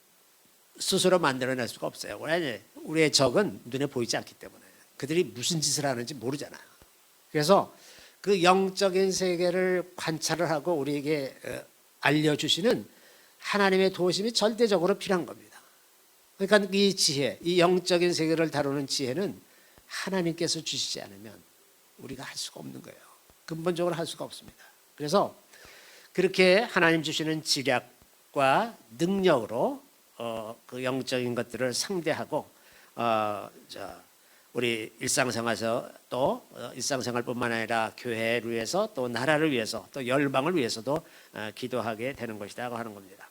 스스로 만들어낼 수가 없어요. 왜? 우리의 적은 눈에 보이지 않기 때문에 그들이 무슨 짓을 하는지 모르잖아요. 그래서 그 영적인 세계를 관찰을 하고 우리에게 알려주시는 하나님의 도우심이 절대적으로 필요한 겁니다. 그러니까 이 지혜, 이 영적인 세계를 다루는 지혜는 하나님께서 주시지 않으면 우리가 할 수가 없는 거예요. 근본적으로 할 수가 없습니다. 그래서 그렇게 하나님 주시는 지략과 능력으로 그 영적인 것들을 상대하고 우리 일상생활에서 또 일상생활뿐만 아니라 교회를 위해서 또 나라를 위해서 또 열방을 위해서도 기도하게 되는 것이라고 하는 겁니다.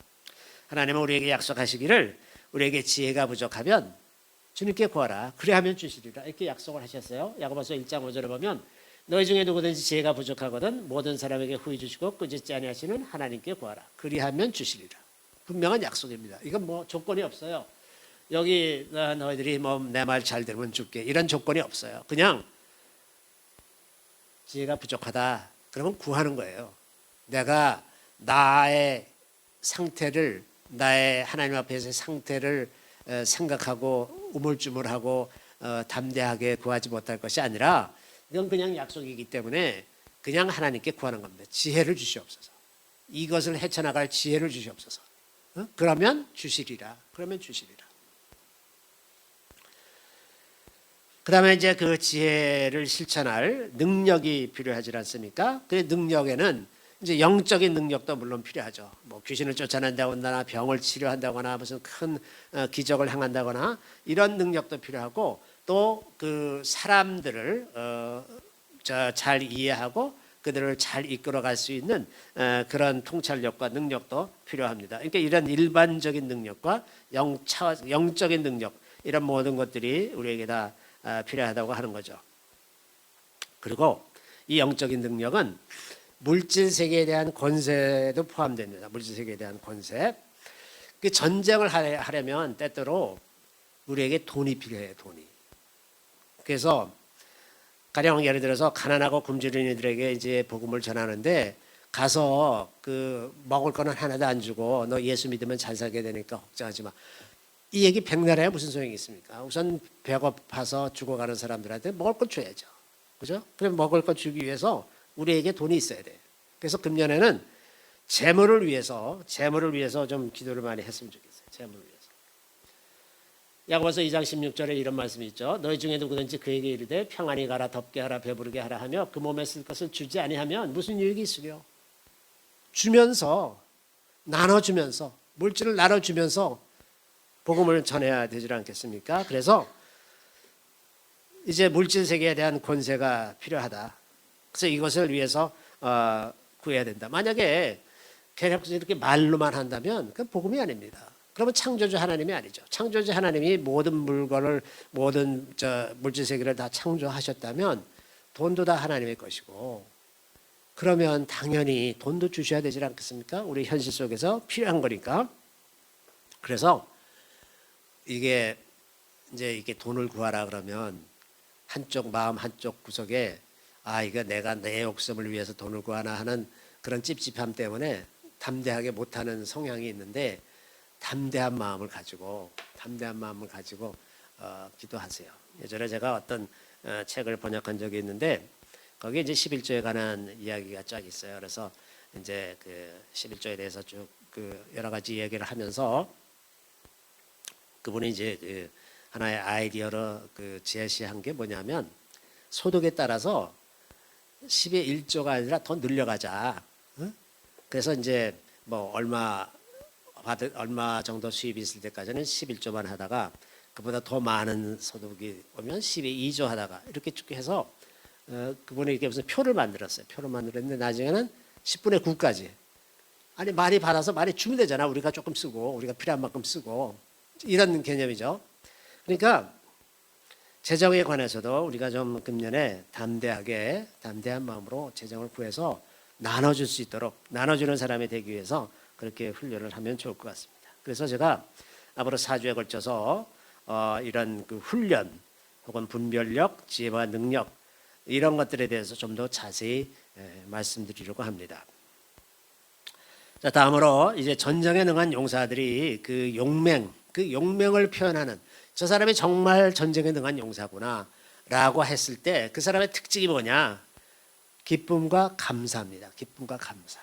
하나님은 우리에게 약속하시기를 우리에게 지혜가 부족하면 주님께 구하라 그리하면 주시리라 이렇게 약속을 하셨어요. 야고보서 1장 5절에 보면 너희 중에 누구든지 지혜가 부족하거든 모든 사람에게 후히 주시고 꾸짖지 아니하시는 하나님께 구하라 그리하면 주시리라. 분명한 약속입니다. 이건 뭐 조건이 없어요. 여기 너희들이 뭐 내 말 잘 들으면 줄게 이런 조건이 없어요. 그냥 지혜가 부족하다 그러면 구하는 거예요. 내가 나의 상태를 나의 하나님 앞에서의 상태를 생각하고 우물쭈물하고 담대하게 구하지 못할 것이 아니라 이건 그냥 약속이기 때문에 그냥 하나님께 구하는 겁니다. 지혜를 주시옵소서. 이것을 헤쳐나갈 지혜를 주시옵소서. 그러면 주시리라. 그러면 주시리라. 그 다음에 이제 그 지혜를 실천할 능력이 필요하지 않습니까? 그 능력에는 이제 영적인 능력도 물론 필요하죠. 뭐 귀신을 쫓아낸다거나 병을 치료한다거나 무슨 큰 기적을 행한다거나 이런 능력도 필요하고 또 그 사람들을 잘 이해하고 그들을 잘 이끌어갈 수 있는 그런 통찰력과 능력도 필요합니다. 그러니까 이런 일반적인 능력과 영적인 능력 이런 모든 것들이 우리에게 다 필요하다고 하는 거죠. 그리고 이 영적인 능력은 물질 세계에 대한 권세도 포함됩니다. 물질 세계에 대한 권세. 그 전쟁을 하려면 때때로 우리에게 돈이 필요해요. 돈이. 그래서 가령 예를 들어서 가난하고 굶주린 이들에게 이제 복음을 전하는데 가서 그 먹을 거는 하나도 안 주고 너 예수 믿으면 잘 살게 되니까 걱정하지 마. 이 얘기 백날에 무슨 소용이 있습니까? 우선 배고파서 죽어가는 사람들한테 먹을 거 줘야죠. 그죠? 그럼 먹을 거 주기 위해서 우리에게 돈이 있어야 돼. 그래서 금년에는 재물을 위해서 좀 기도를 많이 했으면 좋겠어요. 재물을 위해서. 야고보서 2장 16절에 이런 말씀이 있죠. 너희 중에 누구든지 그에게 이르되 평안히 가라, 덥게 하라, 배부르게 하라 하며 그 몸에 쓸 것을 주지 아니하면 무슨 유익이 있으려? 주면서 나눠주면서 물질을 나눠주면서 복음을 전해야 되지 않겠습니까? 그래서 이제 물질 세계에 대한 권세가 필요하다. 그래서 이것을 위해서 구해야 된다. 만약에 계속 이렇게 말로만 한다면 그건 복음이 아닙니다. 그러면 창조주 하나님이 아니죠. 창조주 하나님이 모든 물건을 모든 물질 세계를 다 창조하셨다면 돈도 다 하나님의 것이고 그러면 당연히 돈도 주셔야 되지 않겠습니까? 우리 현실 속에서 필요한 거니까. 그래서 이게 돈을 구하라 그러면 마음 한쪽 구석에 이거 내가 내 욕심을 위해서 돈을 구하나 하는 그런 찝찝함 때문에 담대하게 못하는 성향이 있는데 담대한 마음을 가지고 기도하세요. 예전에 제가 어떤 책을 번역한 적이 있는데 거기에 이제 11조에 관한 이야기가 쫙 있어요. 그래서 이제 그 11조에 대해서 쭉 그 여러 가지 얘기를 하면서 그분이 이제 그 하나의 아이디어로 그 제시한 게 뭐냐면 소득에 따라서 10의 1조가 아니라 더 늘려가자. 그래서 이제 뭐 얼마 정도 수입이 있을 때까지는 11조만 하다가 그보다 더 많은 소득이 오면 10의 2조 하다가 이렇게 쭉 해서 그분이 이렇게 무슨 표를 만들었어요. 표를 만들었는데 나중에는 10분의 9까지. 아니 많이 받아서 많이 주면 되잖아. 우리가 조금 쓰고 우리가 필요한 만큼 쓰고 이런 개념이죠. 그러니까 재정에 관해서도 우리가 좀 금년에 담대한 마음으로 재정을 구해서 나눠줄 수 있도록 나눠주는 사람이 되기 위해서 그렇게 훈련을 하면 좋을 것 같습니다. 그래서 제가 앞으로 4주에 걸쳐서 이런 그 훈련 혹은 분별력, 지혜와 능력 이런 것들에 대해서 좀 더 자세히 말씀드리려고 합니다. 자, 다음으로 이제 전쟁에 능한 용사들이 그 용맹을 표현하는 저 사람이 정말 전쟁에 능한 용사구나라고 했을 때 그 사람의 특징이 뭐냐? 기쁨과 감사입니다. 기쁨과 감사.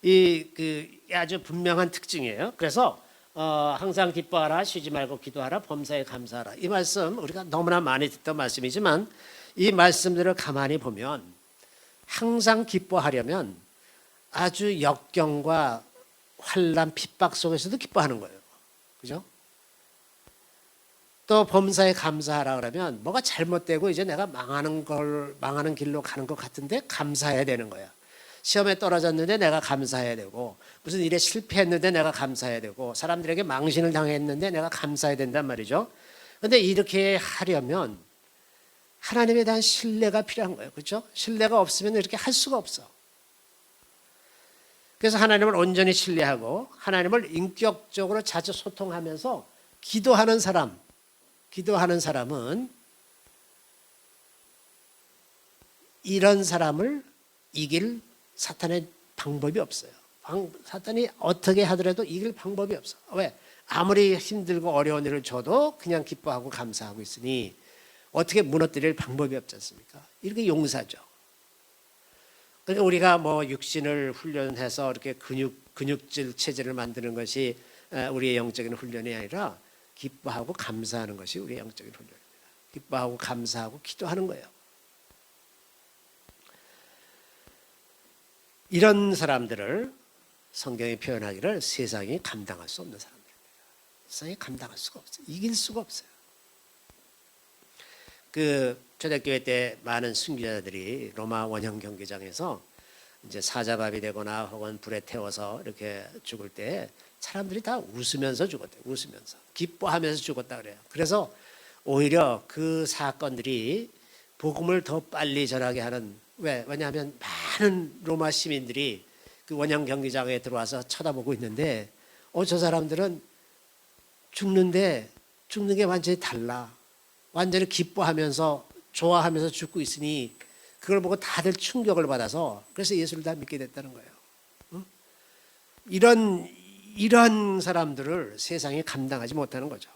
이 그 아주 분명한 특징이에요. 그래서 항상 기뻐하라, 쉬지 말고 기도하라, 범사에 감사하라. 이 말씀 우리가 너무나 많이 듣던 말씀이지만 이 말씀들을 가만히 보면 항상 기뻐하려면 아주 역경과 환난, 핍박 속에서도 기뻐하는 거예요. 그죠? 또 범사에 감사하라 그러면 뭐가 잘못되고 이제 내가 망하는 길로 가는 것 같은데 감사해야 되는 거야. 시험에 떨어졌는데 내가 감사해야 되고 무슨 일에 실패했는데 내가 감사해야 되고 사람들에게 망신을 당했는데 내가 감사해야 된단 말이죠. 그런데 이렇게 하려면 하나님에 대한 신뢰가 필요한 거예요. 그렇죠? 신뢰가 없으면 이렇게 할 수가 없어. 그래서 하나님을 온전히 신뢰하고 하나님을 인격적으로 자주 소통하면서 기도하는 사람은 이런 사람을 이길 사탄의 방법이 없어요. 사탄이 어떻게 하더라도 이길 방법이 없어. 왜? 아무리 힘들고 어려운 일을 줘도 그냥 기뻐하고 감사하고 있으니 어떻게 무너뜨릴 방법이 없지 않습니까? 이렇게 용사죠. 그러니까 우리가 뭐 육신을 훈련해서 이렇게 근육질 체질을 만드는 것이 우리의 영적인 훈련이 아니라 기뻐하고 감사하는 것이 우리의 영적인 훈련입니다. 기뻐하고 감사하고 기도하는 거예요. 이런 사람들을 성경이 표현하기를 세상이 감당할 수 없는 사람들입니다. 세상이 감당할 수가 없어요. 이길 수가 없어요. 그 초대교회 때 많은 순교자들이 로마 원형 경기장에서 이제 사자밥이 되거나 혹은 불에 태워서 이렇게 죽을 때 사람들이 다 웃으면서 죽었대요. 웃으면서 기뻐하면서 죽었다 그래요. 그래서 오히려 그 사건들이 복음을 더 빨리 전하게 하는, 왜냐하면 많은 로마 시민들이 그 원형 경기장에 들어와서 쳐다보고 있는데 저 사람들은 죽는 게 완전히 달라. 완전히 기뻐하면서 좋아하면서 죽고 있으니 그걸 보고 다들 충격을 받아서 그래서 예수를 다 믿게 됐다는 거예요. 응? 이런 사람들을 세상이 감당하지 못하는 거죠.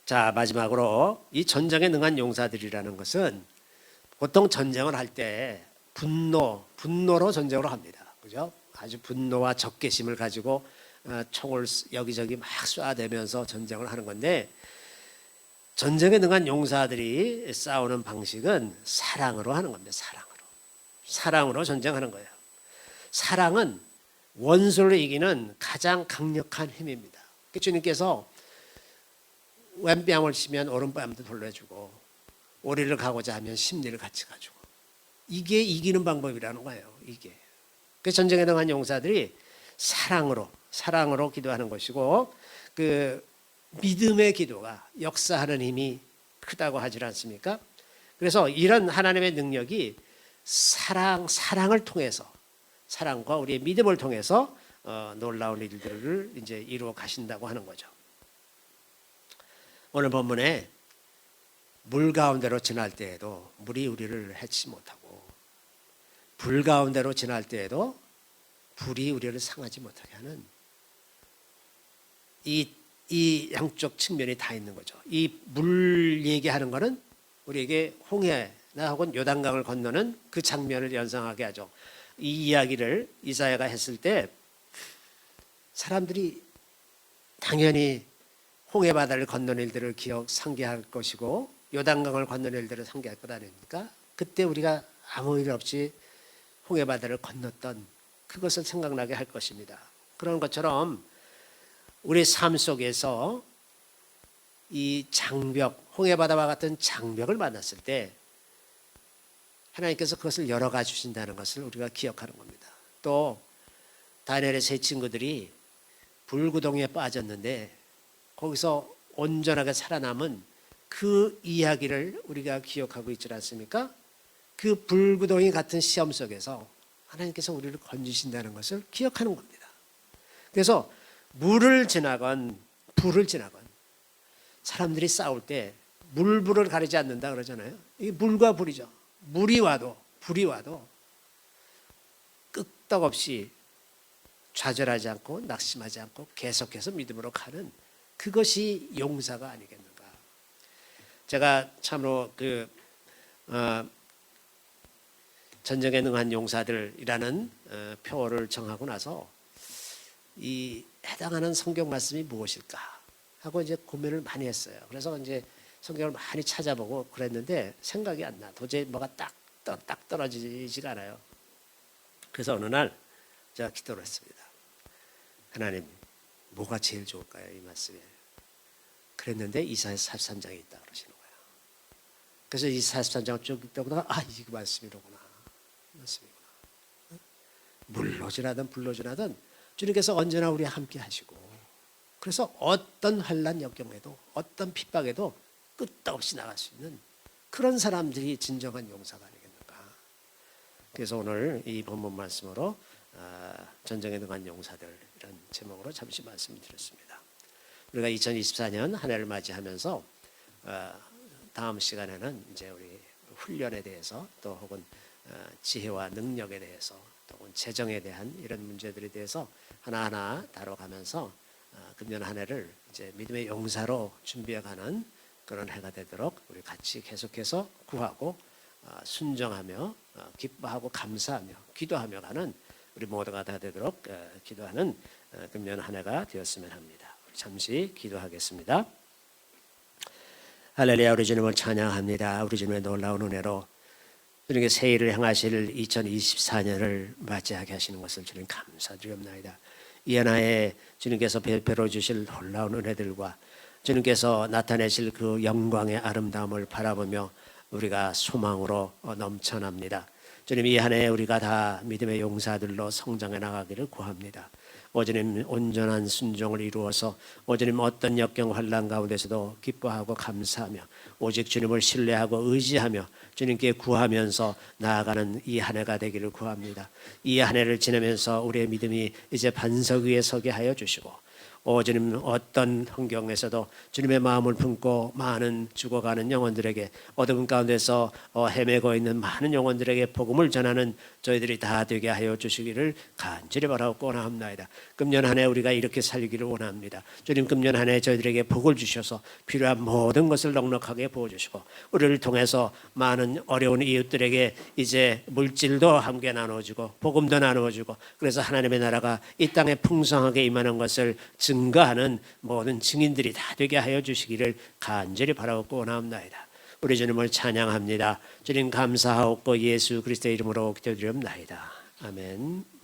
자, 마지막으로 이 전쟁에 능한 용사들이라는 것은 보통 전쟁을 할 때 분노로 전쟁을 합니다. 그죠? 아주 분노와 적개심을 가지고 총을 여기저기 막 쏴대면서 전쟁을 하는 건데, 전쟁에 능한 용사들이 싸우는 방식은 사랑으로 하는 겁니다. 사랑으로 전쟁하는 거예요. 사랑은 원수를 이기는 가장 강력한 힘입니다. 주님께서 왼뺨을 치면 오른뺨도 돌려주고 오리를 가고자 하면 심리를 같이 가지고, 이게 이기는 방법이라는 거예요. 이게. 그 전쟁에 능한 용사들이 사랑으로 기도하는 것이고, 그 믿음의 기도가 역사하는 힘이 크다고 하지 않습니까? 그래서 이런 하나님의 능력이 사랑을 통해서, 사랑과 우리의 믿음을 통해서 놀라운 일들을 이제 이루어 가신다고 하는 거죠. 오늘 본문에 물 가운데로 지날 때에도 물이 우리를 해치지 못하고, 불 가운데로 지날 때에도 불이 우리를 상하지 못하게 하는 이 양쪽 측면이 다 있는 거죠. 이 물 얘기하는 거는 우리에게 홍해나 혹은 요단강을 건너는 그 장면을 연상하게 하죠. 이 이야기를 이사야가 했을 때 사람들이 당연히 홍해 바다를 건너는 일들을 상기할 것이고 요단강을 건너는 일들을 상기할 것 아닙니까? 그때 우리가 아무 일 없이 홍해 바다를 건넜던 그것을 생각나게 할 것입니다. 그런 것처럼 우리 삶 속에서 이 장벽, 홍해 바다와 같은 장벽을 만났을 때 하나님께서 그것을 열어가 주신다는 것을 우리가 기억하는 겁니다. 또 다니엘의 세 친구들이 불구덩이에 빠졌는데 거기서 온전하게 살아남은 그 이야기를 우리가 기억하고 있지 않습니까? 그 불구덩이 같은 시험 속에서 하나님께서 우리를 건지신다는 것을 기억하는 겁니다. 그래서 물을 지나건 불을 지나건 사람들이 싸울 때 물불을 가리지 않는다 그러잖아요. 이게 물과 불이죠. 물이 와도 불이 와도 끄떡없이 좌절하지 않고 낙심하지 않고 계속해서 믿음으로 가는 그것이 용사가 아니겠는가. 제가 참으로 전쟁에 능한 용사들이라는 표어를 정하고 나서 이 해당하는 성경 말씀이 무엇일까 하고 이제 고민을 많이 했어요. 그래서 이제 성경을 많이 찾아보고 그랬는데 생각이 안 나. 도저히 뭐가 딱 떨어지지가 않아요. 그래서 어느 날 제가 기도를 했습니다. 하나님, 뭐가 제일 좋을까요? 이 말씀에. 그랬는데 이사야 43장에 있다 그러시는 거예요. 그래서 이 43장을 쭉 읽다 보다가 이 말씀이로구나. 말씀이구나. 물로 지나든 불로 지나든 주님께서 언제나 우리 함께 하시고, 그래서 어떤 환난 역경에도 어떤 핍박에도 끄떡없이 나갈 수 있는 그런 사람들이 진정한 용사가 아니겠는가. 그래서 오늘 이 본문 말씀으로 전쟁에 능한 용사들 이런 제목으로 잠시 말씀드렸습니다. 우리가 2024년 한 해를 맞이하면서 다음 시간에는 이제 우리 훈련에 대해서 또 혹은 지혜와 능력에 대해서 또 혹은 재정에 대한 이런 문제들에 대해서 하나하나 다뤄가면서 금년 한 해를 이제 믿음의 용사로 준비해가는 그런 해가 되도록 우리 같이 계속해서 구하고 순종하며 기뻐하고 감사하며 기도하며 가는 우리 모두가 다 되도록 기도하는 금년 한 해가 되었으면 합니다. 잠시 기도하겠습니다. 할렐루야. 우리 주님을 찬양합니다. 우리 주님의 놀라운 은혜로 주님께 새해를 향하실 2024년을 맞이하게 하시는 것을 주님 감사드립니다. 이 하나에 주님께서 베풀어 주실 놀라운 은혜들과 주님께서 나타내실 그 영광의 아름다움을 바라보며 우리가 소망으로 넘쳐납니다. 주님, 이 한 해 우리가 다 믿음의 용사들로 성장해 나가기를 구합니다. 주님, 온전한 순종을 이루어서 주님 어떤 역경 환난 가운데서도 기뻐하고 감사하며 오직 주님을 신뢰하고 의지하며 주님께 구하면서 나아가는 이 한 해가 되기를 구합니다. 이 한 해를 지내면서 우리의 믿음이 이제 반석 위에 서게 하여 주시고 주님, 어떤 환경에서도 주님의 마음을 품고 많은 죽어가는 영혼들에게 어두운 가운데서 헤매고 있는 많은 영혼들에게 복음을 전하는 저희들이 다 되게 하여 주시기를 간절히 바라고 원합니다. 금년 한 해 우리가 이렇게 살기를 원합니다. 주님, 금년 한 해 저희들에게 복을 주셔서 필요한 모든 것을 넉넉하게 부어주시고 우리를 통해서 많은 어려운 이웃들에게 이제 물질도 함께 나눠주고 복음도 나누어주고 그래서 하나님의 나라가 이 땅에 풍성하게 임하는 것을 증거하는 모든 증인들이 다 되게 하여 주시기를 간절히 바라고 원합니다. 우리 주님을 찬양합니다. 주님 감사하옵고 예수 그리스도의 이름으로 기도드립니다. 아멘.